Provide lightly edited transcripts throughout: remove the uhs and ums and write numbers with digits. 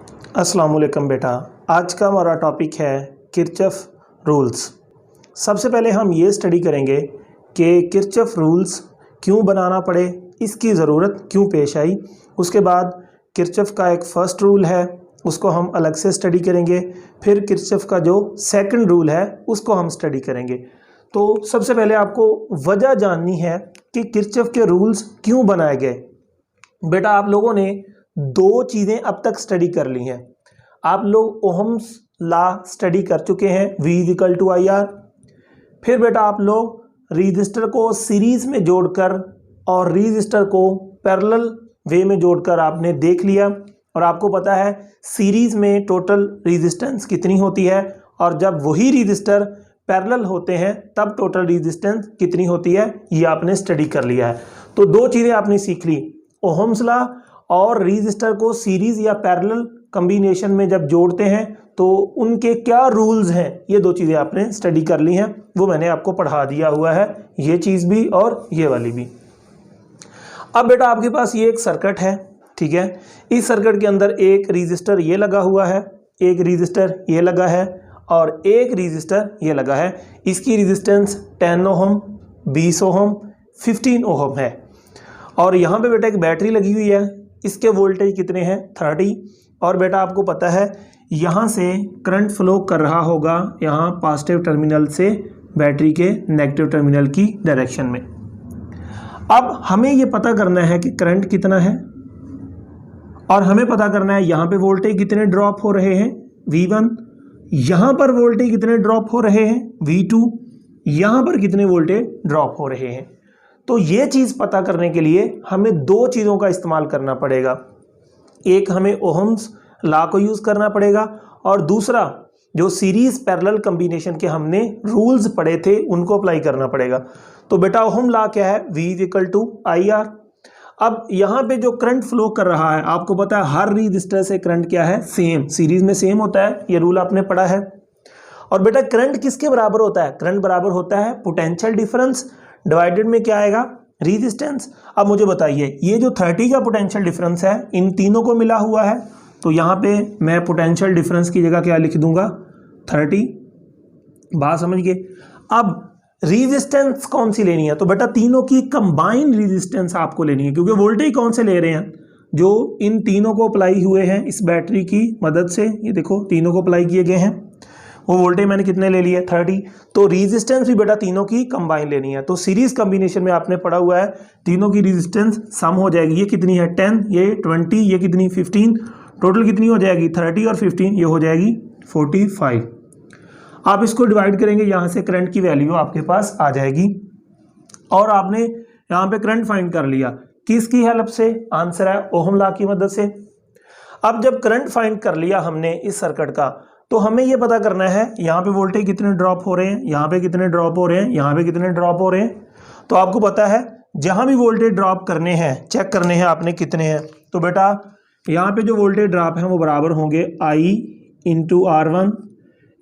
अस्सलाम वालेकुम बेटा। आज का हमारा टॉपिक है किरचॉफ रूल्स। सबसे पहले हम ये स्टडी करेंगे कि किरचॉफ रूल्स क्यों बनाना पड़े, इसकी ज़रूरत क्यों पेश आई। उसके बाद किरचॉफ का एक फ़र्स्ट रूल है, उसको हम अलग से स्टडी करेंगे। फिर किरचॉफ का जो सेकंड रूल है उसको हम स्टडी करेंगे। तो सबसे पहले आपको वजह जाननी है कि किरचॉफ के रूल्स क्यों बनाए गए। बेटा आप लोगों ने दो चीज़ें अब तक स्टडी कर ली हैं। आप लोग ओहम्स लॉ स्टडी कर चुके हैं, V = IR। फिर बेटा आप लोग रजिस्टर को सीरीज़ में जोड़कर और रजिस्टर को पैरेलल वे में जोड़कर आपने देख लिया, और आपको पता है सीरीज़ में टोटल रेजिस्टेंस कितनी होती है, और जब वही रजिस्टर पैरेलल होते हैं तब टोटल रेजिस्टेंस कितनी होती है, ये आपने स्टडी कर लिया है। तो दो चीज़ें आपने सीख ली, ओहम्स लॉ और रजिस्टर को सीरीज़ या पैरेलल कॉम्बिनेशन में जब जोड़ते हैं तो उनके क्या रूल्स हैं, ये दो चीज़ें आपने स्टडी कर ली हैं। वो मैंने आपको पढ़ा दिया हुआ है, ये चीज़ भी और ये वाली भी। अब बेटा आपके पास ये एक सर्किट है, ठीक है। इस सर्किट के अंदर एक रजिस्टर ये लगा हुआ है, एक रजिस्टर ये लगा है और एक रजिस्टर ये लगा है। इसकी रेजिस्टेंस 10 ओहम, 20 ओहम, 15 ओहम है। और यहाँ पे बेटा एक बैटरी लगी हुई है, इसके वोल्टेज कितने हैं 30। और बेटा आपको पता है यहाँ से करंट फ्लो कर रहा होगा यहाँ पॉजिटिव टर्मिनल से बैटरी के नेगेटिव टर्मिनल की डायरेक्शन में। अब हमें ये पता करना है कि करंट कितना है, और हमें पता करना है यहाँ पे वोल्टेज कितने ड्रॉप हो रहे हैं V1, यहाँ पर वोल्टेज कितने ड्रॉप हो रहे हैं V2, यहाँ पर कितने वोल्टेज ड्रॉप हो रहे हैं। तो ये चीज़ पता करने के लिए हमें दो चीज़ों का इस्तेमाल करना पड़ेगा। एक हमें ओहम्स लॉ को यूज़ करना पड़ेगा, और दूसरा जो सीरीज़ पैरेलल कॉम्बिनेशन के हमने रूल्स पढ़े थे उनको अप्लाई करना पड़ेगा। तो बेटा ओहम लॉ क्या है, V = IR। अब यहाँ पे जो करंट फ्लो कर रहा है, आपको पता है हर रजिस्टर से करंट क्या है, सेम, सीरीज़ में सेम होता है, ये रूल आपने पढ़ा है। और बेटा करंट किसके बराबर होता है, करंट बराबर होता है पोटेंशियल डिफरेंस डिवाइडेड में क्या आएगा, रेजिस्टेंस। अब मुझे बताइए ये जो 30 का पोटेंशियल डिफरेंस है इन तीनों को मिला हुआ है, तो यहाँ पे मैं पोटेंशियल डिफरेंस की जगह क्या लिख दूंगा 30। बात समझ गए। अब रेजिस्टेंस कौन सी लेनी है, तो बेटा तीनों की कंबाइंड रेजिस्टेंस आपको लेनी है, क्योंकि वोल्टेज कौन से ले रहे हैं, जो इन तीनों को अप्लाई हुए हैं इस बैटरी की मदद से। ये देखो तीनों को अप्लाई किए गए हैं, वो वोल्टेज मैंने कितने ले लिए 30। तो रेजिस्टेंस भी बेटा तीनों की कंबाइन लेनी है। तो सीरीज कॉम्बिनेशन में आपने पढ़ा हुआ है तीनों की रेजिस्टेंस सम हो जाएगी। ये कितनी है 10, ये 20, ये कितनी 15, टोटल कितनी हो जाएगी 30 और 15, ये हो जाएगी 45। आप इसको डिवाइड करेंगे, यहाँ से करंट की वैल्यू आपके पास आ जाएगी, और आपने यहाँ पे करंट फाइंड कर लिया किसकी हेल्प से, आंसर है ओहम लॉ की मदद से। अब जब करंट फाइंड कर लिया हमने इस सर्किट का, तो हमें यह पता करना है यहाँ पे वोल्टेज कितने ड्रॉप हो रहे हैं, यहाँ पे कितने ड्रॉप हो रहे हैं, यहाँ पे कितने ड्रॉप हो रहे हैं। तो आपको पता है जहाँ भी वोल्टेज ड्रॉप करने हैं, चेक करने हैं आपने कितने हैं। तो बेटा यहाँ पे जो वोल्टेज ड्रॉप है वो बराबर होंगे I × R1,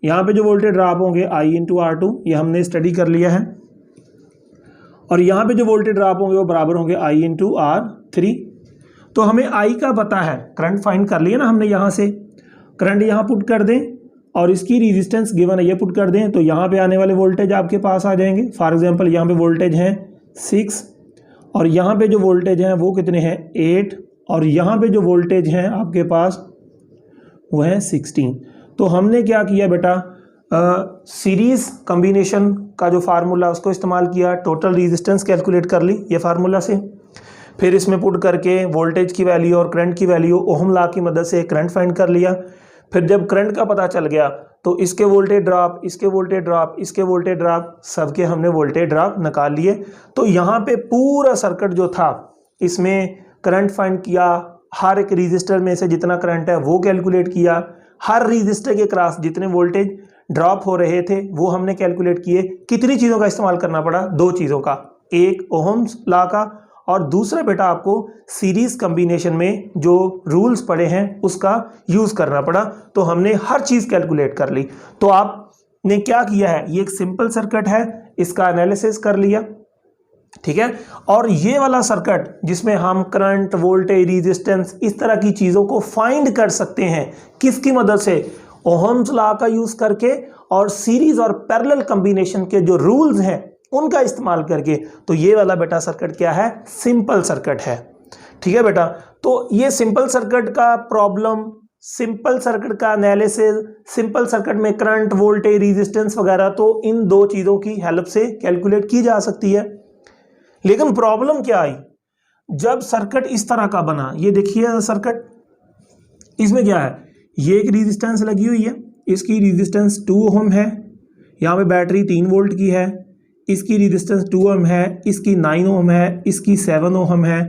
यहाँ पे जो वोल्टेज ड्रॉप होंगे I × R2, ये हमने स्टडी कर लिया है। और यहाँ पे जो वोल्टेज ड्रॉप होंगे वो बराबर होंगे I × R3। तो हमें I का पता है, करंट फाइंड कर लिया ना हमने, यहाँ से करंट यहाँ पुट कर दें और इसकी रेजिस्टेंस गिवन है ये पुट कर दें, तो यहाँ पे आने वाले वोल्टेज आपके पास आ जाएंगे। फॉर एग्जांपल यहाँ पे वोल्टेज हैं 6, और यहाँ पे जो वोल्टेज हैं वो कितने हैं 8, और यहाँ पे जो वोल्टेज हैं आपके पास वो है 16। तो हमने क्या किया बेटा, सीरीज कॉम्बिनेशन का जो फार्मूला उसको इस्तेमाल किया, टोटल रेजिस्टेंस कैलकुलेट कर ली ये फार्मूला से, फिर इसमें पुट करके वोल्टेज की वैल्यू और करंट की वैल्यू ओहम लॉ की मदद से करंट फाइंड कर लिया। फिर जब करंट का पता चल गया तो इसके वोल्टेज ड्रॉप, इसके वोल्टेज ड्रॉप, इसके वोल्टेज ड्रॉप, सबके हमने वोल्टेज ड्रॉप निकाल लिए। तो यहाँ पे पूरा सर्किट जो था इसमें करंट फाइंड किया, हर एक रजिस्टर में से जितना करंट है वो कैलकुलेट किया, हर रजिस्टर के क्रॉस जितने वोल्टेज ड्रॉप हो रहे थे वो हमने कैलकुलेट किए। कितनी चीज़ों का इस्तेमाल करना पड़ा, दो चीज़ों का, एक ओहम्स लॉ का और दूसरा बेटा आपको सीरीज कॉम्बिनेशन में जो रूल्स पड़े हैं उसका यूज़ करना पड़ा। तो हमने हर चीज़ कैलकुलेट कर ली। तो आपने क्या किया है, ये एक सिंपल सर्किट है, इसका एनालिसिस कर लिया, ठीक है। और ये वाला सर्किट जिसमें हम करंट, वोल्टेज, रेजिस्टेंस इस तरह की चीज़ों को फाइंड कर सकते हैं किसकी मदद से, ओहम्स लॉ का यूज़ करके और सीरीज और पैरेलल कॉम्बिनेशन के जो रूल्स हैं उनका इस्तेमाल करके। तो ये वाला बेटा सर्किट क्या है, सिंपल सर्किट है। ठीक है बेटा, तो ये सिंपल सर्किट का प्रॉब्लम, सिंपल सर्किट का एनालिसिस, सिंपल सर्किट में करंट, वोल्टेज, रेजिस्टेंस वगैरह तो इन दो चीज़ों की हेल्प से कैलकुलेट की जा सकती है। लेकिन प्रॉब्लम क्या आई, जब सर्किट इस तरह का बना, ये देखिए सर्किट, इसमें क्या है, ये एक रेजिस्टेंस लगी हुई है, इसकी रेजिस्टेंस 2 ओम है, यहाँ पे बैटरी 3 वोल्ट की है, इसकी रेजिस्टेंस 2 ओम है, इसकी 9 ओम है, इसकी 7 ओम है,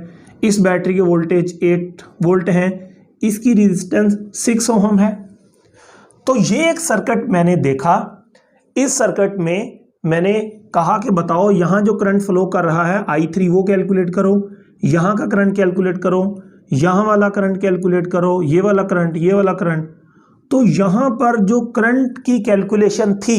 इस बैटरी के वोल्टेज 8 वोल्ट हैं, इसकी रेजिस्टेंस 6 ओम है। तो ये एक सर्किट मैंने देखा, इस सर्किट में मैंने कहा कि बताओ यहाँ जो करंट फ्लो कर रहा है I3 वो कैलकुलेट करो, यहाँ का करंट कैलकुलेट करो, यहाँ वाला करंट कैलकुलेट करो, ये वाला करंट, ये वाला करंट। तो यहाँ पर जो करंट की कैलकुलेशन थी,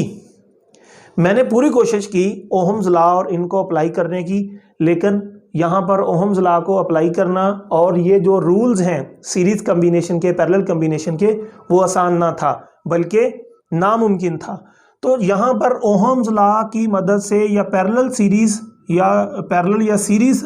मैंने पूरी कोशिश की ओहम्स लॉ और इनको अप्लाई करने की, लेकिन यहाँ पर ओहम्स लॉ को अप्लाई करना और ये जो रूल्स हैं सीरीज कॉम्बिनेशन के, पैरेलल कॉम्बिनेशन के, वो आसान ना था बल्कि नामुमकिन था। तो यहाँ पर ओहम्स लॉ की मदद से या पैरेलल सीरीज या पैरेलल या सीरीज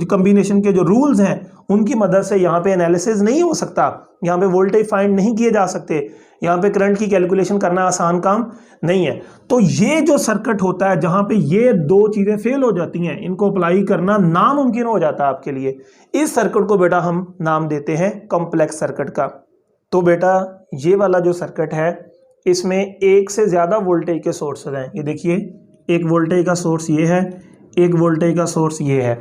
कॉम्बिनेशन के जो रूल्स हैं उनकी मदद से यहाँ पे एनालिसिस नहीं हो सकता, यहाँ पे वोल्टेज फाइंड नहीं किए जा सकते, यहाँ पे करंट की कैलकुलेशन करना आसान काम नहीं है। तो ये जो सर्किट होता है जहाँ पे ये दो चीज़ें फेल हो जाती हैं, इनको अप्लाई करना नामुमकिन हो जाता है आपके लिए, इस सर्किट को बेटा हम नाम देते हैं कॉम्प्लेक्स सर्किट का। तो बेटा ये वाला जो सर्किट है इसमें एक से ज़्यादा वोल्टेज के सोर्सेज हैं, ये देखिए एक वोल्टेज का सोर्स ये है, एक वोल्टेज का सोर्स ये है।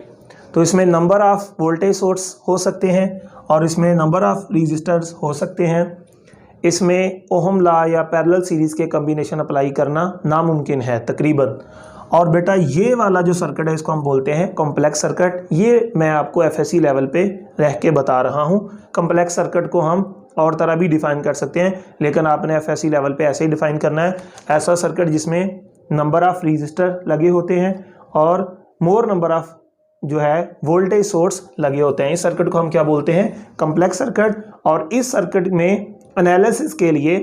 तो इसमें नंबर ऑफ वोल्टेज सोर्स हो सकते हैं और इसमें नंबर ऑफ रेजिस्टर्स हो सकते हैं। इसमें ओहम लॉ या पैरेलल सीरीज के कॉम्बिनेशन अप्लाई करना नामुमकिन है तकरीबन। और बेटा ये वाला जो सर्किट है इसको हम बोलते हैं कॉम्प्लेक्स सर्किट। ये मैं आपको एफएससी लेवल पे रह के बता रहा हूँ। कॉम्प्लेक्स सर्किट को हम और तरह भी डिफाइन कर सकते हैं, लेकिन आपने एफएससी लेवल पे ऐसे ही डिफाइन करना है, ऐसा सर्किट जिसमें नंबर ऑफ रेजिस्टर लगे होते हैं और मोर नंबर ऑफ जो है वोल्टेज सोर्स लगे होते हैं। इस सर्किट को हम क्या बोलते हैं, कॉम्प्लेक्स सर्किट। और इस सर्किट में एनालिसिस के लिए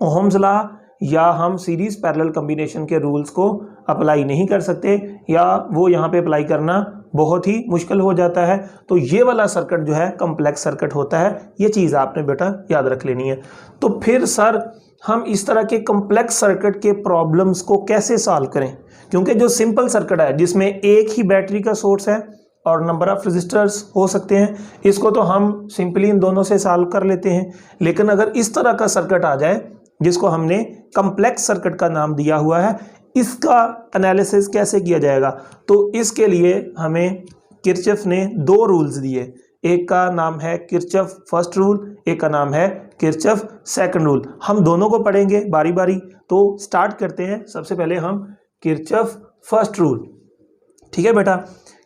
ओहम्स लॉ या हम सीरीज पैरेलल कॉम्बिनेशन के रूल्स को अप्लाई नहीं कर सकते, या वो यहाँ पे अप्लाई करना बहुत ही मुश्किल हो जाता है। तो ये वाला सर्किट जो है कॉम्प्लेक्स सर्किट होता है, ये चीज़ आपने बेटा याद रख लेनी है। तो फिर सर हम इस तरह के कॉम्प्लेक्स सर्किट के प्रॉब्लम्स को कैसे सॉल्व करें, क्योंकि जो सिंपल सर्किट है जिसमें एक ही बैटरी का सोर्स है और नंबर ऑफ रजिस्टर्स हो सकते हैं, इसको तो हम सिंपली इन दोनों से सॉल्व कर लेते हैं। लेकिन अगर इस तरह का सर्किट आ जाए जिसको हमने कॉम्प्लेक्स सर्किट का नाम दिया हुआ है, इसका एनालिसिस कैसे किया जाएगा, तो इसके लिए हमें किरचॉफ ने दो रूल्स दिए। एक का नाम है किरचॉफ फर्स्ट रूल, एक का नाम है किरचॉफ सेकंड रूल। हम दोनों को पढ़ेंगे बारी बारी। तो स्टार्ट करते हैं, सबसे पहले हम किरचॉफ फर्स्ट रूल। ठीक है बेटा,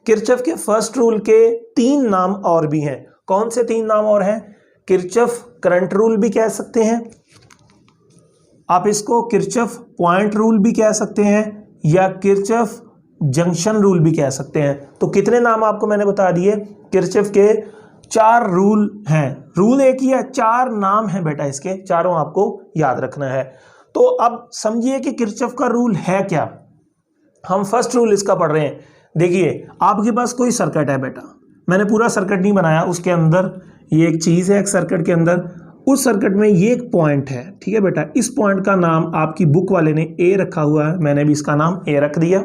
किरचॉफ के फर्स्ट रूल के 3 नाम और भी हैं। कौन से 3 नाम और हैं? किरचॉफ करंट रूल भी कह सकते हैं, आप इसको किरचॉफ पॉइंट रूल भी कह सकते हैं, या किरचॉफ जंक्शन रूल भी कह सकते हैं। तो कितने नाम आपको मैंने बता दिए? किरचॉफ के 4 रूल हैं। रूल एक ही है, 4 नाम हैं बेटा, इसके चारों आपको याद रखना है। तो अब समझिए कि किरचॉफ का रूल है क्या। हम फर्स्ट रूल इसका पढ़ रहे हैं। देखिए आपके पास कोई सर्किट है बेटा, मैंने पूरा सर्किट नहीं बनाया, उसके अंदर ये एक चीज़ है, एक सर्किट के अंदर, उस सर्किट में ये एक पॉइंट है। ठीक है बेटा, इस पॉइंट का नाम आपकी बुक वाले ने ए रखा हुआ है, मैंने भी इसका नाम ए रख दिया।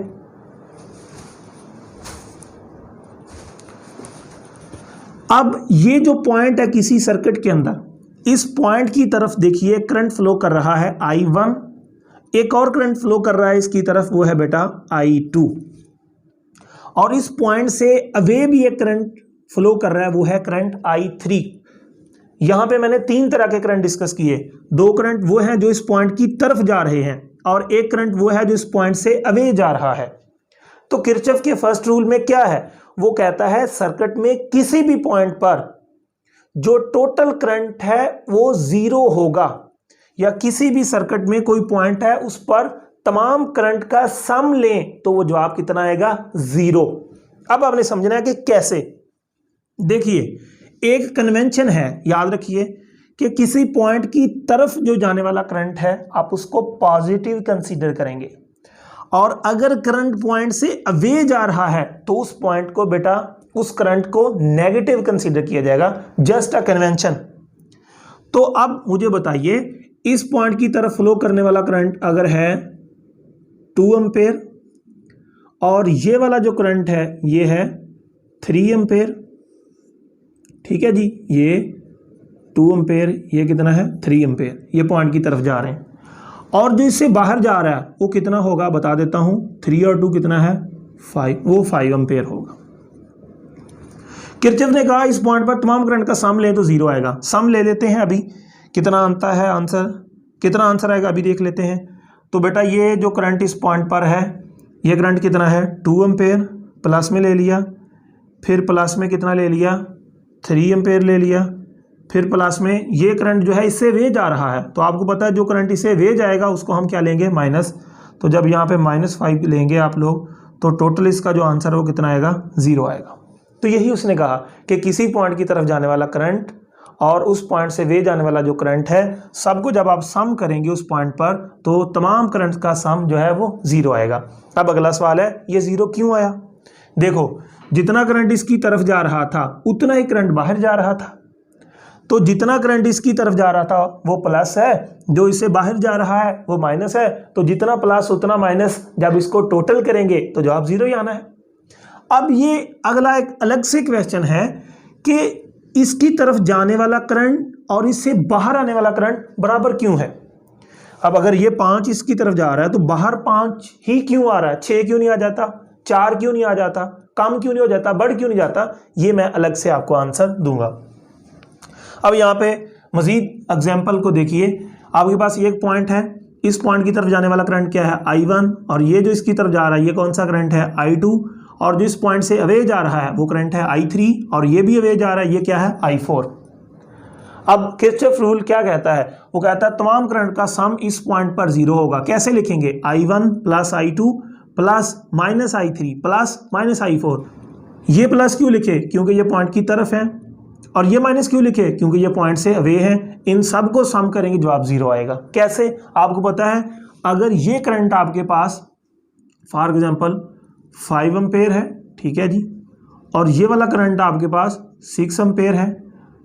अब ये जो पॉइंट है किसी सर्किट के अंदर, इस पॉइंट की तरफ देखिए करंट फ्लो कर रहा है I1, एक और करंट फ्लो कर रहा है इसकी तरफ, वो है बेटा I2, और इस पॉइंट से अवे भी एक करंट फ्लो कर रहा है, वो है करंट I3। यहां पे मैंने 3 तरह के करंट डिस्कस किए। 2 करंट वो हैं जो इस पॉइंट की तरफ जा रहे हैं, और एक करंट वो है जो इस पॉइंट से अवे जा रहा है। तो किरचॉफ के फर्स्ट रूल में क्या है, वो कहता है सर्किट में किसी भी पॉइंट पर जो टोटल करंट है वो 0 होगा, या किसी भी सर्किट में कोई पॉइंट है उस पर तमाम करंट का सम लें तो वो जवाब कितना आएगा, 0। अब आपने समझना है कि कैसे। देखिए, एक कन्वेंशन है, याद रखिए कि किसी पॉइंट की तरफ जो जाने वाला करंट है आप उसको पॉजिटिव कंसीडर करेंगे, और अगर करंट पॉइंट से अवे जा रहा है तो उस पॉइंट को बेटा, उस करंट को नेगेटिव कंसीडर किया जाएगा। Just a convention. तो अब मुझे बताइए, इस पॉइंट की तरफ फ्लो करने वाला करंट अगर है 2 एम्पेयर और ये वाला जो करंट है ये है 3 एम्पेयर, ठीक है जी, ये 2 एम्पेयर, ये कितना है 3 एम्पेयर, ये पॉइंट की तरफ जा रहे हैं, और जो इससे बाहर जा रहा है वो कितना होगा बता देता हूं, 3 और 2 कितना है 5, वो 5 एम्पेयर होगा। किरचॉफ ने कहा इस पॉइंट पर तमाम करंट का सम लें तो 0 आएगा। सम ले लेते हैं, अभी कितना आता है आंसर, कितना आंसर आएगा अभी देख लेते हैं। तो बेटा ये जो करंट इस पॉइंट पर है, ये करंट कितना है 2 एम्पेयर, प्लस में ले लिया, फिर प्लस में कितना ले लिया 3 एम्पेयर ले लिया, फिर प्लस में ये करंट जो है इससे वे जा रहा है, तो आपको पता है जो करंट इससे वे जाएगा उसको हम क्या लेंगे, माइनस। तो जब यहाँ पे -5 लेंगे आप लोग तो टोटल इसका जो आंसर है वो कितना आएगा, 0 आएगा। तो यही उसने कहा कि किसी पॉइंट की तरफ जाने वाला करंट और उस पॉइंट से वे जाने वाला जो करंट है, सबको जब आप सम करेंगे उस पॉइंट पर तो तमाम करंट का सम जो है वो 0 आएगा। अब अगला सवाल है, ये 0 क्यों आया? देखो, जितना करंट इसकी तरफ जा रहा था उतना ही करंट बाहर जा रहा था, तो जितना करंट इसकी तरफ जा रहा था वो प्लस है, जो इससे बाहर जा रहा है वो माइनस है, तो जितना प्लस उतना माइनस, जब इसको टोटल करेंगे तो जवाब 0 ही आना है। अब ये अगला एक अलग से क्वेश्चन है कि इसकी तरफ जाने वाला करंट और इससे बाहर आने वाला करंट बराबर क्यों है। अब अगर ये 5 इसकी तरफ जा रहा है तो बाहर 5 ही क्यों आ रहा है, 6 क्यों नहीं आ जाता, 4 क्यों नहीं आ जाता, कम क्यों नहीं हो जाता, बढ़ क्यों नहीं जाता, ये मैं अलग से आपको आंसर दूंगा। अब यहाँ पे मजीद एग्जाम्पल को देखिए, आपके पास ये एक पॉइंट है, इस पॉइंट की तरफ जाने वाला करंट क्या है I1, और ये जो इसकी तरफ जा रहा है ये कौन सा करंट है I2, और जो इस पॉइंट से अवे जा रहा है वो करंट है I3, और ये भी अवे जा रहा है, ये क्या है I4। अब किरचॉफ रूल क्या कहता है, वो कहता है तमाम करंट का सम इस पॉइंट पर 0 होगा। कैसे लिखेंगे, I1 plus I2 plus minus I3 plus minus I4। ये प्लस क्यों लिखे, क्योंकि ये पॉइंट की तरफ है, और ये माइनस क्यों लिखे, क्योंकि ये पॉइंट से अवे है। इन सब को सम करेंगे जवाब 0 आएगा। कैसे, आपको पता है अगर ये करंट आपके पास फॉर एग्जांपल 5 एम्पेयर है, ठीक है जी, और ये वाला करंट आपके पास 6 एम्पेयर है,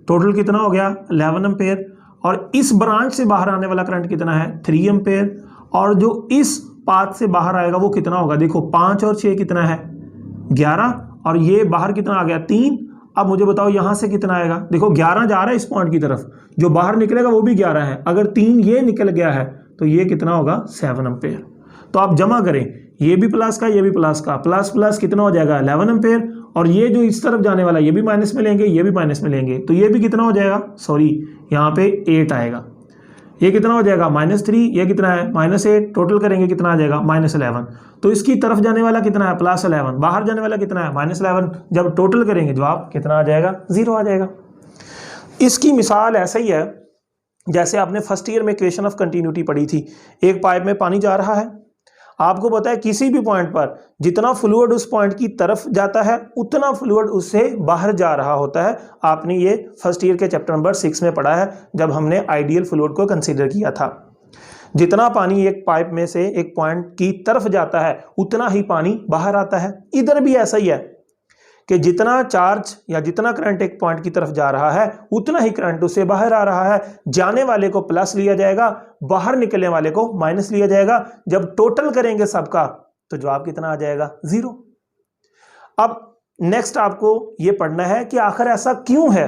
टोटल कितना हो गया 11 एम्पेयर, और इस ब्रांच से बाहर आने वाला करंट कितना है 3 एम्पेयर, और जो इस पाथ से बाहर आएगा वो कितना होगा, देखो 5 और 6 कितना है 11, और ये बाहर कितना आ गया 3। अब मुझे बताओ यहाँ से कितना आएगा, देखो 11 जा रहा है इस पॉइंट की तरफ, जो बाहर निकलेगा वो भी 11 है, अगर 3 ये निकल गया है तो ये कितना होगा 7 एम्पेयर। तो आप जमा करें, ये भी प्लस का ये भी प्लस का, प्लस प्लस कितना हो जाएगा 11 एम्पेयर, और ये जो इस तरफ जाने वाला ये भी माइनस में लेंगे, ये भी माइनस में लेंगे, तो ये भी कितना हो जाएगा, सॉरी यहाँ पे 8 आएगा, ये कितना हो जाएगा -3, ये कितना है -8, टोटल करेंगे कितना आ जाएगा -11। तो इसकी तरफ जाने वाला कितना है +11, बाहर जाने वाला कितना है -11, जब टोटल करेंगे जवाब कितना आ जाएगा 0 आ जाएगा। इसकी मिसाल ऐसा ही है जैसे आपने फर्स्ट ईयर में इक्वेशन ऑफ कंटिन्यूटी पढ़ी थी। एक पाइप में पानी जा रहा है, आपको पता है किसी भी पॉइंट पर जितना फ्लूइड उस पॉइंट की तरफ जाता है उतना फ्लूइड उससे बाहर जा रहा होता है। आपने ये फर्स्ट ईयर के चैप्टर नंबर 6 में पढ़ा है जब हमने आइडियल फ्लूइड को कंसीडर किया था। जितना पानी एक पाइप में से एक पॉइंट की तरफ जाता है उतना ही पानी बाहर आता है। इधर भी ऐसा ही है कि जितना चार्ज या जितना करंट एक पॉइंट की तरफ जा रहा है उतना ही करंट उससे बाहर आ रहा है। जाने वाले को प्लस लिया जाएगा, बाहर निकलने वाले को माइनस लिया जाएगा। जब टोटल करेंगे सबका तो जवाब कितना आ जाएगा 0। अब नेक्स्ट आपको यह पढ़ना है कि आखिर ऐसा क्यों है,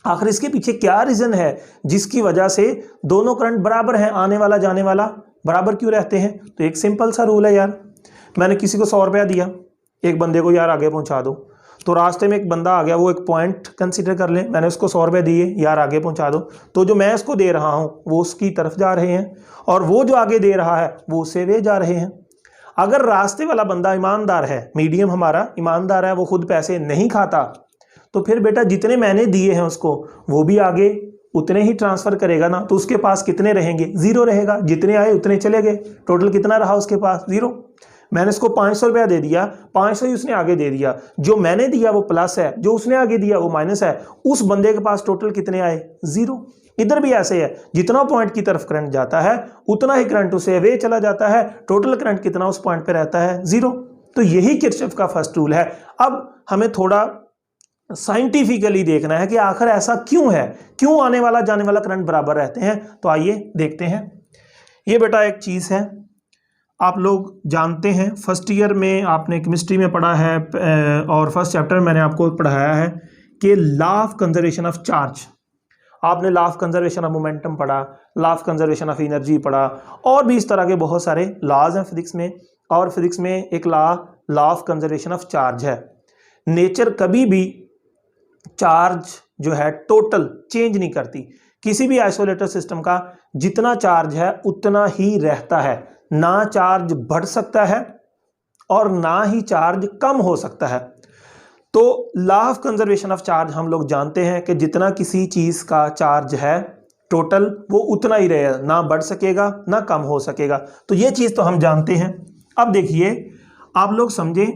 आखिर इसके पीछे क्या रीजन है जिसकी वजह से दोनों करंट बराबर हैं, आने वाला जाने वाला बराबर क्यों रहते हैं। तो एक सिंपल सा रूल है यार, मैंने किसी को 100 रुपया दिया, एक बंदे को यार आगे पहुंचा दो, तो रास्ते में एक बंदा आ गया, वो एक पॉइंट कंसीडर कर लें, मैंने उसको 100 रुपये दिए, यार आगे पहुंचा दो, तो जो मैं इसको दे रहा हूं वो उसकी तरफ जा रहे हैं और वो जो आगे दे रहा है वो उससे वे जा रहे हैं। अगर रास्ते वाला बंदा ईमानदार है, मीडियम हमारा ईमानदार है, वो खुद पैसे नहीं खाता, तो फिर बेटा जितने मैंने दिए हैं उसको वो भी आगे उतने ही ट्रांसफर करेगा ना, तो उसके पास कितने रहेंगे, 0 रहेगा। जितने आए उतने चले गए, टोटल कितना रहा उसके पास, 0। मैंने इसको 500 रुपया दे दिया, 500 ही उसने आगे दे दिया, जो मैंने दिया वो प्लस है, जो उसने आगे दिया वो माइनस है। उस बंदे के पास टोटल कितने आए, 0। इधर भी ऐसे है, जितना पॉइंट की तरफ करंट जाता है उतना ही करंट उसे अवे चला जाता है, टोटल करंट कितना उस पॉइंट पे रहता है, 0। तो यही किरचॉफ का फर्स्ट रूल है। अब हमें थोड़ा साइंटिफिकली देखना है कि आखिर ऐसा क्यों है, क्यों आने वाला जाने वाला करंट बराबर रहते हैं। तो आइए देखते हैं। ये बेटा एक चीज़ है, आप लोग जानते हैं, फर्स्ट ईयर में आपने केमिस्ट्री में पढ़ा है और फर्स्ट चैप्टर में मैंने आपको पढ़ाया है कि law of conservation of charge. आपने law of conservation of momentum पढ़ा, law of conservation of energy पढ़ा, और भी इस तरह के बहुत सारे लॉज हैं फिजिक्स में। और फिजिक्स में एक law of conservation of charge है। नेचर कभी भी चार्ज जो है टोटल चेंज नहीं करती। किसी भी आइसोलेटर सिस्टम का जितना चार्ज है उतना ही रहता है, ना चार्ज बढ़ सकता है और ना ही चार्ज कम हो सकता है। तो law of conservation of charge हम लोग जानते हैं कि जितना किसी चीज़ का चार्ज है टोटल वो उतना ही रहेगा, ना बढ़ सकेगा ना कम हो सकेगा। तो ये चीज़ तो हम जानते हैं। अब देखिए, आप लोग समझें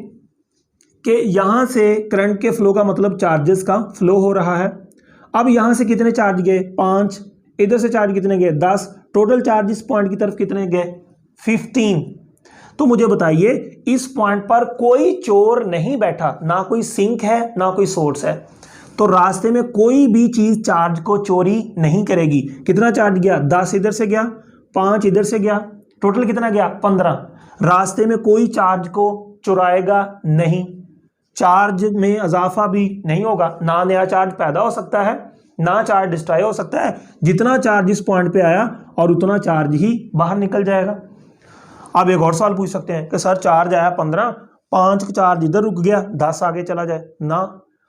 कि यहाँ से करंट के फ्लो का मतलब चार्जेस का फ्लो हो रहा है। अब यहाँ से कितने चार्ज गए, 5, इधर से चार्ज कितने गए, 10, टोटल चार्ज इस पॉइंट की तरफ कितने गए, 15। तो मुझे बताइए, इस पॉइंट पर कोई चोर नहीं बैठा, ना कोई सिंक है ना कोई सोर्स है, तो रास्ते में कोई भी चीज चार्ज को चोरी नहीं करेगी। कितना चार्ज गया, 10 इधर से गया, 5 इधर से गया, टोटल कितना गया, 15। रास्ते में कोई चार्ज को चुराएगा नहीं, चार्ज में इजाफा भी नहीं होगा, ना नया चार्ज पैदा हो सकता है ना चार्ज डिस्ट्रॉय हो सकता है। जितना चार्ज इस पॉइंट पे आया और उतना चार्ज ही बाहर निकल जाएगा। आप एक और सवाल पूछ सकते हैं कि सर चार्ज आया 15, 5 चार्ज इधर रुक गया, 10 आगे चला जाए ना।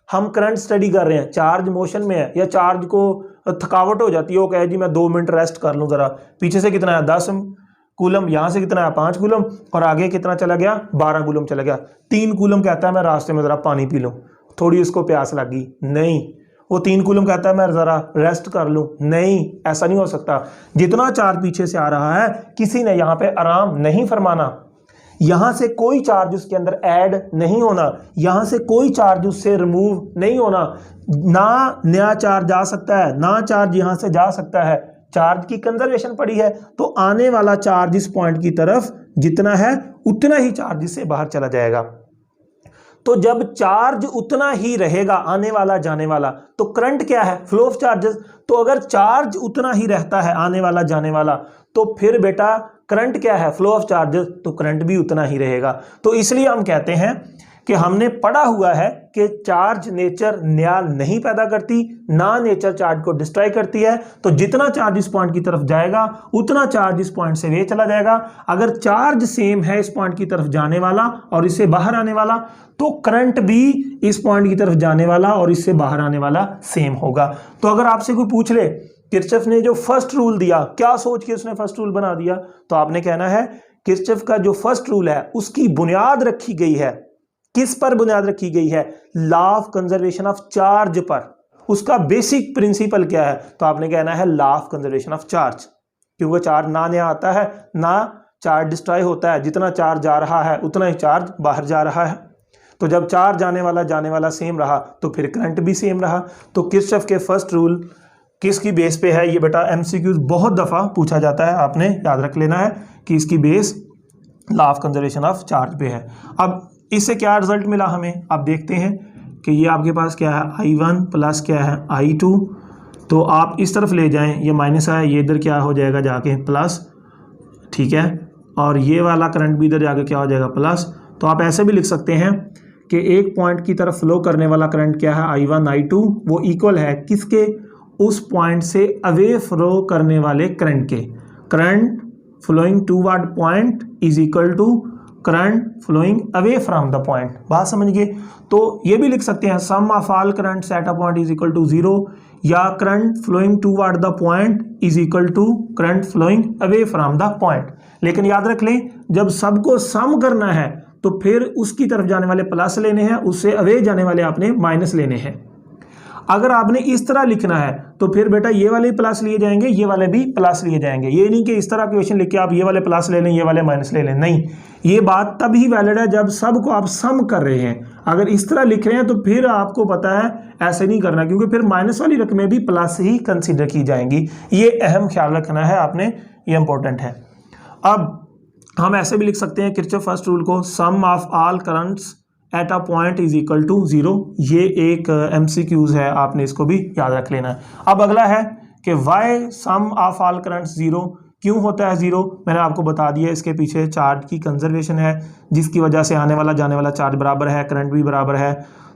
हम करंट स्टडी कर रहे हैं, चार्ज मोशन में है, या चार्ज को थकावट हो जाती है, वो कहे जी मैं 2 मिनट रेस्ट कर लूँ ज़रा, पीछे से कितना है 10 कूलम, यहाँ से कितना है 5 कूलम, और आगे कितना चला गया 12 कूलम चला गया। 3 कूलम कहता है मैं रास्ते में ज़रा पानी पी लूँ, थोड़ी उसको प्यास लगी, नहीं। वो 3 कूलम कहता है मैं ज़रा रेस्ट कर लूँ, नहीं, ऐसा नहीं हो सकता। जितना चार्ज पीछे से आ रहा है किसी ने यहाँ पे आराम नहीं फरमाना, यहाँ से कोई चार्ज उसके अंदर ऐड नहीं होना, यहाँ से कोई चार्ज उससे रिमूव नहीं होना, ना नया चार्ज आ सकता है ना चार्ज यहाँ से जा सकता है। चार्ज की कंजर्वेशन पड़ी है, तो आने वाला चार्ज इस पॉइंट की तरफ जितना है उतना ही चार्ज इससे बाहर चला जाएगा। तो जब चार्ज उतना ही रहेगा आने वाला जाने वाला, तो करंट क्या है, फ्लो ऑफ चार्जेस। तो अगर चार्ज उतना ही रहता है आने वाला जाने वाला, तो फिर बेटा करंट क्या है, फ्लो ऑफ चार्जेस, तो करंट भी उतना ही रहेगा। तो इसलिए हम कहते हैं कि हमने पढ़ा हुआ है कि चार्ज नेचर नया नहीं पैदा करती, ना नेचर चार्ज को डिस्ट्रॉय करती है। तो जितना चार्ज इस पॉइंट की तरफ जाएगा उतना चार्ज इस पॉइंट से वे चला जाएगा। अगर चार्ज सेम है इस पॉइंट की तरफ जाने वाला और इससे बाहर आने वाला, तो करंट भी इस पॉइंट की तरफ जाने वाला और इससे बाहर आने वाला सेम होगा। तो अगर आपसे कोई पूछ ले किरचॉफ ने जो फर्स्ट रूल दिया, क्या सोच के उसने फर्स्ट रूल बना दिया, तो आपने कहना है किरचॉफ का जो फर्स्ट रूल है उसकी बुनियाद रखी गई है, किस पर बुनियाद रखी गई है, law of conservation of charge पर। उसका बेसिक प्रिंसिपल क्या है, तो आपने कहना है law of conservation of charge, क्योंकि चार्ज ना नया आता है ना चार्ज डिस्ट्रॉय होता है, जितना चार्ज जा रहा है उतना ही चार्ज बाहर जा रहा है। तो जब चार्ज आने वाला जाने वाला सेम रहा तो फिर करंट भी सेम रहा। तो किरचॉफ के फर्स्ट रूल किसकी बेस पे है, ये बेटा एमसीक्यूज बहुत दफ़ा पूछा जाता है, आपने याद रख लेना है कि इसकी base law of conservation of charge पे है। अब इससे क्या रिजल्ट मिला हमें, आप देखते हैं कि ये आपके पास क्या है I1 प्लस क्या है I2, तो आप इस तरफ ले जाएं, ये माइनस है, ये इधर क्या हो जाएगा जाके प्लस, ठीक है, और ये वाला करंट भी इधर जाके क्या हो जाएगा प्लस। तो आप ऐसे भी लिख सकते हैं कि एक पॉइंट की तरफ फ्लो करने वाला करंट क्या है I1 I2, वो इक्वल है किसके, उस पॉइंट से अवे फ्लो करने वाले करंट के। Current flowing toward point is equal to current flowing away from the point. बात समझ गए। तो ये भी लिख सकते हैं sum of all current at a point is equal to 0, या current flowing toward the point is equal to current flowing away from the point. लेकिन याद रख लें, जब सबको सम करना है तो फिर उसकी तरफ जाने वाले प्लस लेने हैं, उससे अवे जाने वाले आपने माइनस लेने हैं। अगर आपने इस तरह लिखना है तो फिर बेटा ये वाले प्लस लिए जाएंगे, ये वाले भी प्लस लिए जाएंगे। ये नहीं कि इस तरह क्वेश्चन लिख के आप ये वाले प्लस ले लें, ये वाले माइनस ले लें, नहीं। ये बात तब ही वैलिड है जब सबको आप सम कर रहे हैं। अगर इस तरह लिख रहे हैं तो फिर आपको पता है ऐसे नहीं करना, क्योंकि फिर माइनस वाली रकमें भी प्लस ही कंसिडर की जाएंगी। ये अहम ख्याल रखना है आपने, ये इंपॉर्टेंट है। अब हम ऐसे भी लिख सकते हैं किरचॉफ फर्स्ट रूल को, sum of all currents at a point is equal to 0। ये एक MCQs है, आपने इसको भी याद रख लेना है। अब अगला है कि why sum of all currents 0, क्यों होता है 0? मैंने आपको बता दिया, इसके पीछे चार्ज की कंजर्वेशन है, जिसकी वजह से आने वाला जाने वाला चार्ज बराबर है, करंट भी बराबर है।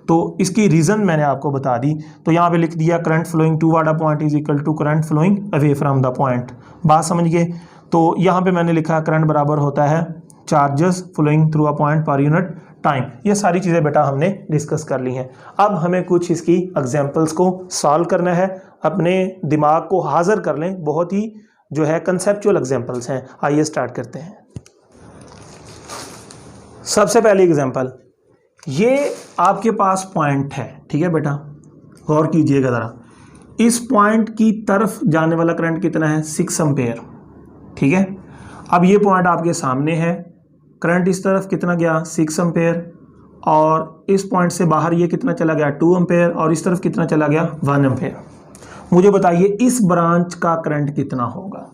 तो इसकी रीज़न मैंने आपको बता दी। तो यहाँ पे लिख दिया current flowing toward a point is equal to current flowing away from the point. बात समझ गए? तो यहाँ पे मैंने लिखा करंट बराबर होता है charges flowing through a point per unit time. ये सारी चीज़ें बेटा हमने डिस्कस कर ली हैं। अब हमें कुछ इसकी एग्जांपल्स को सॉल्व करना है, अपने दिमाग को हाजिर कर लें। बहुत ही जो है कंसेप्चुअल एग्जांपल्स हैं। आइए स्टार्ट करते हैं। सबसे पहली एग्जांपल, ये आपके पास पॉइंट है, ठीक है बेटा, गौर कीजिएगा ज़रा। इस पॉइंट की तरफ जाने वाला करंट कितना है? 6 एम्पेयर, ठीक है। अब ये पॉइंट आपके सामने है, करंट इस तरफ कितना गया? 6 एम्पेयर, और इस पॉइंट से बाहर ये कितना चला गया? 2 एम्पेयर, और इस तरफ कितना चला गया? 1 एम्पेयर। मुझे बताइए इस ब्रांच का करंट कितना होगा?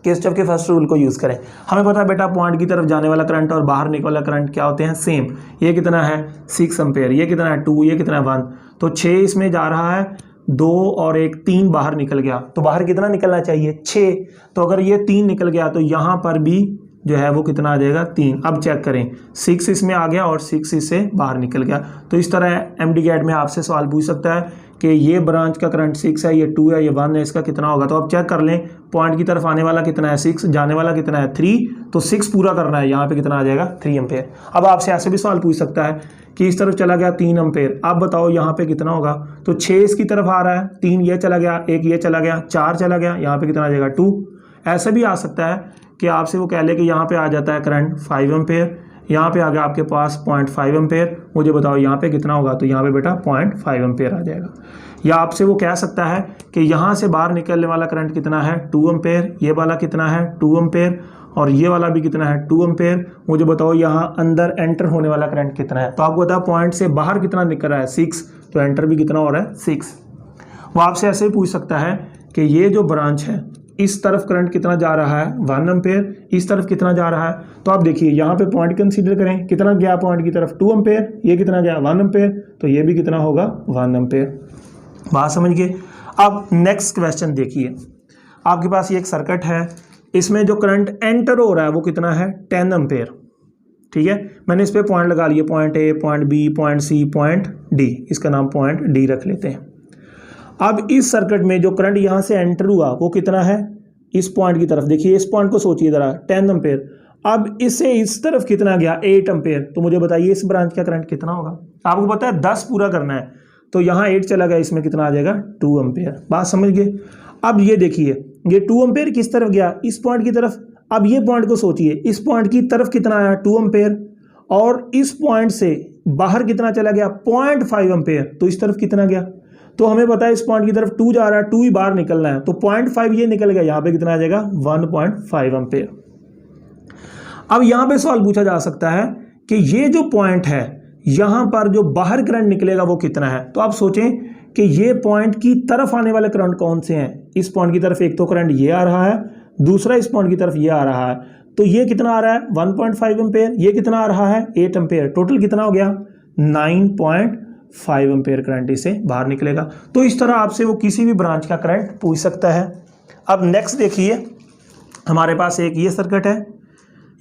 किरचॉफ के फर्स्ट रूल को यूज़ करें। हमें पता है बेटा पॉइंट की तरफ जाने वाला करंट और बाहर निकलने वाला करंट क्या होते हैं? सेम। ये कितना है? 6 एम्पेयर, ये कितना है? 2, ये कितना है? 1। तो 6 इसमें जा रहा है, 2 और 1 3 बाहर निकल गया। तो बाहर कितना निकलना चाहिए? 6। तो अगर ये 3 निकल गया तो यहाँ पर भी जो है वो कितना आ जाएगा? 3। अब चेक करें, 6 इसमें आ गया और 6 इससे बाहर निकल गया। तो इस तरह MD-CAT में आपसे सवाल पूछ सकता है कि ये ब्रांच का करंट 6 है, ये 2 है, ये 1 है, इसका कितना होगा? तो अब चेक कर लें, पॉइंट की तरफ आने वाला कितना है? 6, जाने वाला कितना है? 3। तो 6 पूरा करना है, यहाँ पे कितना आ जाएगा? 3 एम्पेयर। अब आपसे ऐसे भी सवाल पूछ सकता है कि इस तरफ चला गया 3 एम्पेयर, आप बताओ यहाँ पे कितना होगा? तो 6 इसकी तरफ आ रहा है, 3 ये चला गया, 1 ये चला गया, 4 चला गया, यहाँ पे कितना आ जाएगा? 2। ऐसे भी आ सकता है कि आपसे वो कह ले कि यहाँ पे आ जाता है करंट 5 एम्पेयर, यहाँ पे आ गया आपके पास 0.5 एम्पेयर, मुझे बताओ यहाँ पे कितना होगा? तो यहाँ पे बेटा 0.5 एम्पेयर आ जाएगा। या आपसे वो कह सकता है कि यहाँ से बाहर निकलने वाला करंट कितना है? 2 एम्पेयर, ये वाला कितना है? 2 एम्पेयर, और ये वाला भी कितना है? 2 एम्पेयर। मुझे बताओ यहाँ अंदर एंटर होने वाला करंट कितना है? तो आपको बताया पॉइंट से बाहर कितना निकल रहा है? 6। तो एंटर भी कितना हो रहा है? 6। वो आपसे ऐसे ही पूछ सकता है कि ये जो ब्रांच है इस तरफ करंट कितना जा रहा है? 1 एम्पेयर, इस तरफ कितना जा रहा है? तो आप देखिए यहाँ पे पॉइंट कंसीडर करें, कितना गया पॉइंट की तरफ? 2 एम्पेयर, ये कितना गया? 1 एम्पेयर, तो ये भी कितना होगा? 1 एम्पेयर। बात समझ गए? अब नेक्स्ट क्वेश्चन देखिए, आपके पास ये एक सर्किट है, इसमें जो करंट एंटर हो रहा है वो कितना है? 10 एम्पेयर, ठीक है। मैंने इस पर पॉइंट लगा लिए, point A, point B, point C, point D, इसका नाम पॉइंट D रख लेते हैं। अब इस सर्किट में जो करंट यहाँ से एंटर हुआ वो कितना है? इस पॉइंट की तरफ देखिए, इस पॉइंट को सोचिए ज़रा, 10 एम्पेयर। अब इससे इस तरफ कितना गया? 8 एम्पेयर। तो मुझे बताइए इस ब्रांच का करंट कितना होगा? आपको पता है 10 पूरा करना है, तो यहाँ 8 चला गया, इसमें कितना आ जाएगा? 2 एम्पेयर। बात समझ गए? अब ये देखिए, ये 2 एम्पेयर किस तरफ गया? इस पॉइंट की तरफ। अब ये पॉइंट को सोचिए, इस पॉइंट की तरफ कितना आया? 2 एम्पेयर, और इस पॉइंट से बाहर कितना चला गया? 0.5 एम्पेयर। तो इस तरफ कितना गया? तो हमें पता है इस पॉइंट की तरफ 2 जा रहा है, 2 ही बाहर निकलना है, तो 0.5 ये निकल गया, यहाँ पे कितना आ जाएगा? 1.5 एम्पेयर। अब यहाँ पे सवाल पूछा जा सकता है कि ये जो पॉइंट है यहाँ पर जो बाहर करंट निकलेगा वो कितना है? तो आप सोचें कि ये पॉइंट की तरफ आने वाले करंट कौन से हैं? इस पॉइंट की तरफ एक तो करंट ये आ रहा है, दूसरा इस पॉइंट की तरफ ये आ रहा है, तो ये कितना आ रहा है? 1.5 एम्पेयर। ये कितना आ रहा है? 8 एम्पेयर। टोटल कितना हो गया? 9.5 एम्पेयर करंट इसे बाहर निकलेगा। तो इस तरह आपसे वो किसी भी ब्रांच का करंट पूछ सकता है। अब नेक्स्ट देखिए, हमारे पास एक ये सर्किट है,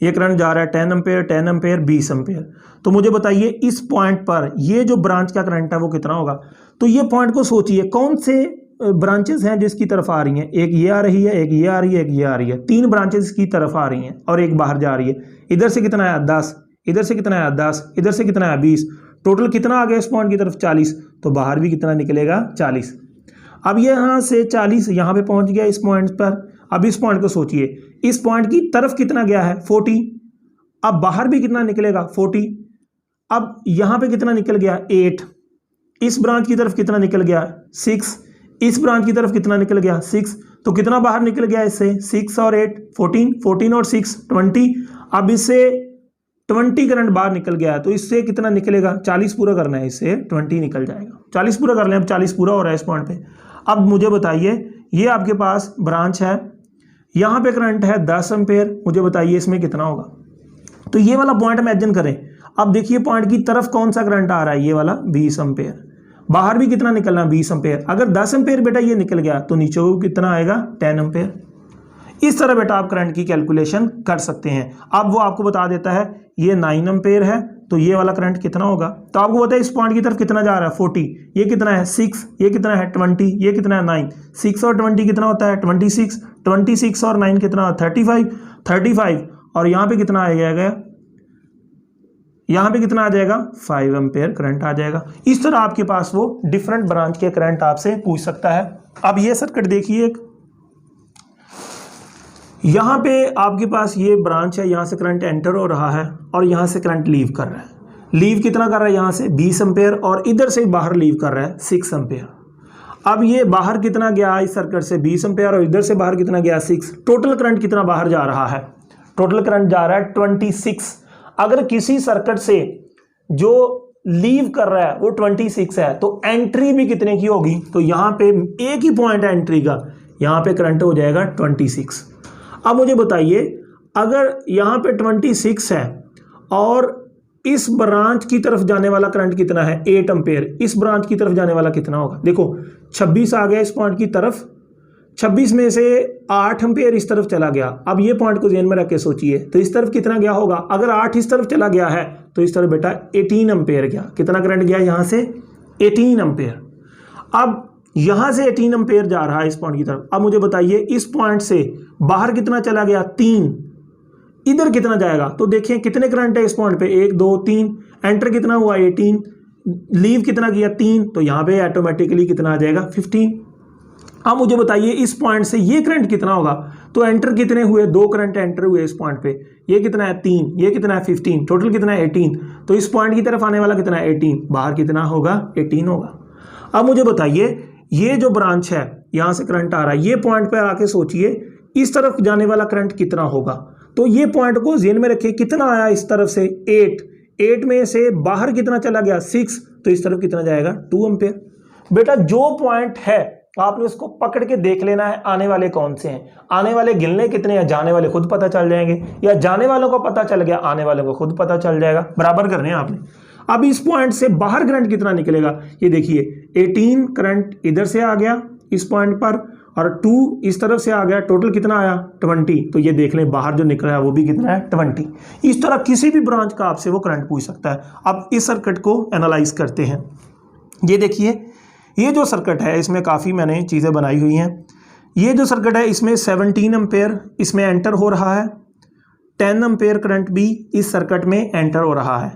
ये करंट जा रहा है 10 एम्पेयर, 10 एम्पेयर, 20 एम्पेयर। तो मुझे बताइए इस पॉइंट पर ये जो ब्रांच का करंट है वो कितना होगा? तो ये पॉइंट को सोचिए, कौन से ब्रांचेस हैं जिसकी तरफ आ रही हैं? एक ये आ रही है, एक ये आ रही है, एक ये आ रही है, 3 ब्रांचेस की तरफ आ रही हैं और एक बाहर जा रही है। इधर से कितना आया? 10, इधर से कितना आया? 10, इधर से कितना आया? 20। टोटल कितना आ गया इस पॉइंट की तरफ? 40। तो बाहर भी कितना निकलेगा? 40। अब ये यहाँ से 40 यहाँ पे पहुँच गया इस पॉइंट पर। अब इस पॉइंट को सोचिए, इस पॉइंट की तरफ कितना गया है? 40। अब बाहर भी कितना निकलेगा? 40। अब यहाँ पे कितना निकल गया? 8। इस ब्रांच की तरफ कितना निकल गया 6, इस ब्रांच की तरफ कितना निकल गया 6, तो कितना बाहर निकल गया इससे 6 और 8 14, 14 और 6 20। अब इससे 20 करंट बाहर निकल गया, तो इससे कितना निकलेगा 40 पूरा करना है, इससे 20 निकल जाएगा। 40 पूरा कर लें, अब 40 पूरा हो रहा है इस पॉइंट पे। अब मुझे बताइए ये आपके पास ब्रांच है, यहाँ पे करंट है 10 एम्पेयर, मुझे बताइए इसमें कितना होगा। तो ये वाला पॉइंट इमेजिन करें। अब देखिए पॉइंट की तरफ कौन सा करंट आ रहा है, ये वाला 20 एम्पेयर, बाहर भी कितना निकलना 20 एम्पेयर। अगर 10 एम्पेयर बेटा ये निकल गया तो नीचे को कितना आएगा 10 एम्पेयर। इस तरह बेटा आप करंट की कैलकुलेशन कर सकते हैं। अब वो आपको बता देता है ये 9 एम्पेयर है, तो ये वाला करंट कितना होगा। तो आपको पता है इस पॉइंट की तरफ कितना जा रहा है 40, ये कितना है 6, ये कितना है 20, ये कितना है 9, 6 और 20 कितना होता है 26, 26 और 9 कितना 35, 35 और यहाँ पे कितना आ जाएगा, यहाँ पे कितना आ जाएगा 5 एम्पेयर करंट आ जाएगा। इस तरह आपके पास वो डिफरेंट ब्रांच के करंट आपसे पूछ सकता है। अब ये सर्किट देखिए, यहाँ पे आपके पास ये ब्रांच है, यहाँ से करंट एंटर हो रहा है और यहाँ से करंट लीव कर रहा है। लीव कितना कर रहा है यहाँ से 20 एम्पेयर और इधर से बाहर लीव कर रहा है 6 एम्पेयर। अब ये बाहर कितना गया इस सर्किट से 20 एम्पेयर और इधर से बाहर कितना गया 6। टोटल करंट कितना बाहर जा रहा है, टोटल करंट जा रहा है 26। अगर किसी सर्किट से जो लीव कर रहा है वो 26 है तो एंट्री भी कितने की होगी, तो यहाँ पे एक ही पॉइंट है एंट्री का, यहाँ पे करंट हो जाएगा 26। अब मुझे बताइए अगर यहाँ पे 26 है और इस ब्रांच की तरफ जाने वाला करंट कितना है 8 एम्पेयर, इस ब्रांच की तरफ जाने वाला कितना होगा। देखो 26 आ गया इस पॉइंट की तरफ, 26 में से 8 एम्पेयर इस तरफ चला गया। अब ये पॉइंट को ध्यान में रख के सोचिए, तो इस तरफ कितना गया होगा, अगर 8 इस तरफ चला गया है तो इस तरफ बेटा 18 एम्पेयर गया। कितना करंट गया यहाँ से 18 एम्पेयर। अब यहाँ से 18 एम्पेयर जा रहा है इस पॉइंट की तरफ। अब मुझे बताइए इस पॉइंट से बाहर कितना चला गया 3, इधर कितना जाएगा, तो देखिए कितने करंट है इस पॉइंट पे 1 2 3, एंटर कितना हुआ 18, लीव कितना किया 3, तो यहाँ पे ऑटोमेटिकली कितना आ जाएगा 15। अब मुझे बताइए इस पॉइंट से ये करंट कितना होगा, तो एंटर कितने हुए 2 करंट एंटर हुए इस पॉइंट पे, ये कितना है 3, ये कितना है 15, टोटल कितना है 18, तो इस पॉइंट की तरफ आने वाला कितना है 18, बाहर कितना होगा 18 होगा। अब मुझे बताइए ये जो ब्रांच है यहाँ से करंट आ रहा है, ये पॉइंट पर आके सोचिए इस तरफ जाने वाला करंट कितना होगा। तो ये पॉइंट को ध्यान में रखिए कितना आया इस तरफ से 8 में से बाहर कितना चला गया 6, तो इस तरफ कितना जाएगा 2 एम्पेयर। बेटा जो पॉइंट है आपने उसको पकड़ के देख लेना है आने वाले कौन से हैं, आने वाले गिनने कितने हैं, जाने वाले खुद पता चल जाएंगे, या जाने वालों को पता चल गया आने वालों को खुद पता चल जाएगा, बराबर करने हैं आपने। अब इस पॉइंट से बाहर करंट कितना निकलेगा, ये देखिए 18 करंट इधर से आ गया इस पॉइंट पर और 2 इस तरफ से आ गया, टोटल कितना आया 20, तो ये देख लें बाहर जो निकला है वो भी कितना है 20। इस तरह किसी भी ब्रांच का आपसे वो करंट पूछ सकता है। अब इस सर्किट को एनालाइज करते हैं। ये देखिए ये जो सर्किट है इसमें काफ़ी मैंने चीज़ें बनाई हुई हैं। ये जो सर्किट है इसमें 17 एम्पेयर इसमें एंटर हो रहा है, 10 एम्पेयर करंट भी इस सर्किट में एंटर हो रहा है।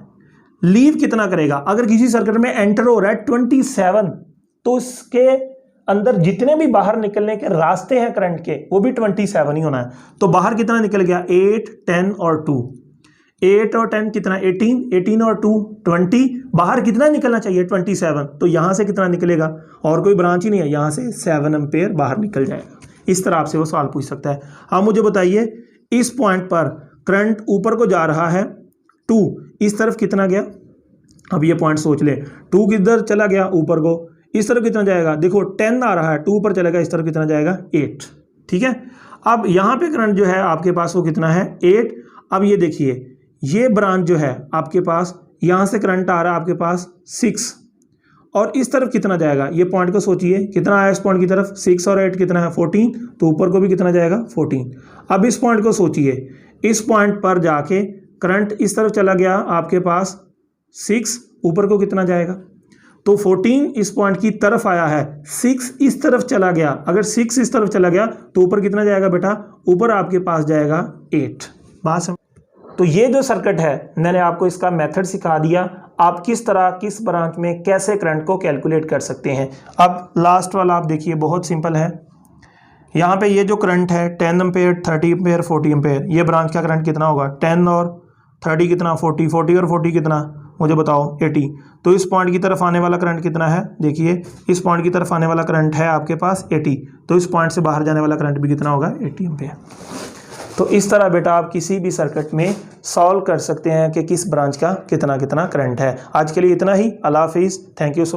लीव कितना करेगा, अगर किसी सर्किट में एंटर हो रहा है 27, तो उसके अंदर जितने भी बाहर निकलने के रास्ते हैं करंट के वो भी 27 ही होना है। तो बाहर कितना निकल गया 8 10 और 2, 8 और 10 कितना 18, 18 और 2 20, बाहर कितना निकलना चाहिए 27, तो यहाँ से कितना निकलेगा, और कोई ब्रांच ही नहीं है, यहाँ से 7 एम्पेयर बाहर निकल जाएगा। इस तरह आपसे वो सवाल पूछ सकता है। अब मुझे बताइए इस पॉइंट पर करंट ऊपर को जा रहा है 2, इस तरफ कितना गया, अब ये पॉइंट सोच ले, 2 किधर चला गया ऊपर को, इस तरफ कितना जाएगा, देखो 10 आ रहा है 2 ऊपर चलेगा, इस तरफ कितना जाएगा 8, ठीक है। अब यहाँ पे करंट जो है आपके पास वो कितना है 8। अब ये देखिए ये ब्रांच जो है आपके पास यहाँ से करंट आ रहा है आपके पास 6 और इस तरफ कितना जाएगा, ये पॉइंट को सोचिए कितना आया इस पॉइंट की तरफ 6 और 8 कितना है 14, तो ऊपर को भी कितना जाएगा 14। अब इस पॉइंट को सोचिए, इस पॉइंट पर जाके करंट इस तरफ चला गया आपके पास 6, ऊपर को कितना जाएगा, तो 14 इस पॉइंट की तरफ आया है, 6 इस तरफ चला गया, अगर 6 इस तरफ चला गया तो ऊपर कितना जाएगा बेटा, ऊपर आपके पास जाएगा 8। बात समझ। तो ये जो सर्किट है मैंने आपको इसका मेथड सिखा दिया, आप किस तरह किस ब्रांच में कैसे करंट को कैलकुलेट कर सकते हैं। अब लास्ट वाला आप देखिए बहुत सिंपल है, यहाँ पे ये जो करंट है 10 एम्पेयर 30 एम्पेयर 40 एम्पेयर, ये ब्रांच का करंट कितना होगा 10 और 30 कितना 40, 40 और 40 कितना मुझे बताओ 80। तो इस पॉइंट की तरफ आने वाला करंट कितना है, देखिए इस पॉइंट की तरफ आने वाला करंट है आपके पास 80, तो इस पॉइंट से बाहर जाने वाला करंट भी कितना होगा 80 एम्पीयर। तो इस तरह बेटा आप किसी भी सर्किट में सॉल्व कर सकते हैं कि किस ब्रांच का कितना कितना करंट है। आज के लिए इतना ही। अल्लाह हाफिज़। Thank you so